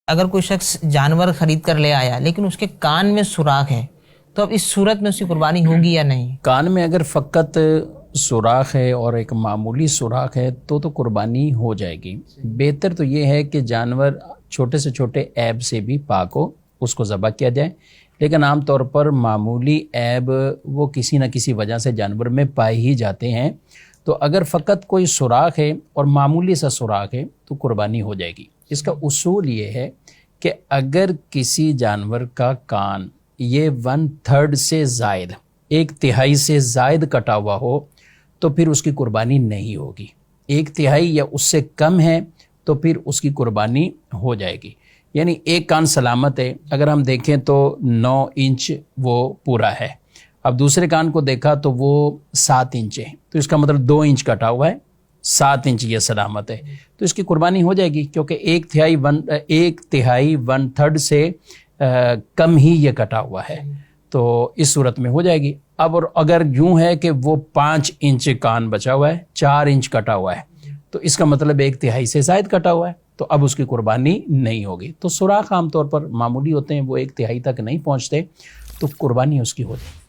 اگر کوئی شخص جانور خرید کر لے آیا لیکن اس کے کان میں سوراخ ہے تو اب اس صورت میں اس کی قربانی ہوگی یا نہیں؟ کان میں اگر فقط سوراخ ہے اور ایک معمولی سوراخ ہے تو قربانی ہو جائے گی۔ بہتر تو یہ ہے کہ جانور چھوٹے سے چھوٹے عیب سے بھی پاک ہو، اس کو ذبح کیا جائے، لیکن عام طور پر معمولی عیب وہ کسی نہ کسی وجہ سے جانور میں پائے ہی جاتے ہیں، تو اگر فقط کوئی سوراخ ہے اور معمولی سا سوراخ ہے تو قربانی ہو جائے گی۔ اس کا اصول یہ ہے کہ اگر کسی جانور کا کان یہ 1/3 سے زائد، 1/3 سے زائد کٹا ہوا ہو تو پھر اس کی قربانی نہیں ہوگی۔ 1/3 یا اس سے کم ہے تو پھر اس کی قربانی ہو جائے گی۔ یعنی ایک کان سلامت ہے، اگر ہم دیکھیں تو 9 انچ وہ پورا ہے، اب دوسرے کان کو دیکھا تو وہ 7 انچ ہے، تو اس کا مطلب 2 انچ کٹا ہوا ہے، 7 انچ یہ سلامت ہے، تو اس کی قربانی ہو جائے گی، کیونکہ 1/3 1/3 سے کم ہی یہ کٹا ہوا ہے، تو اس صورت میں ہو جائے گی۔ اب اور اگر یوں ہے کہ وہ 5 انچ کان بچا ہوا ہے، 4 انچ کٹا ہوا ہے، تو اس کا مطلب 1/3 سے زائد کٹا ہوا ہے، تو اب اس کی قربانی نہیں ہوگی۔ تو سوراخ عام طور پر معمولی ہوتے ہیں، وہ 1/3 تک نہیں پہنچتے، تو قربانی اس کی ہو جائے گی۔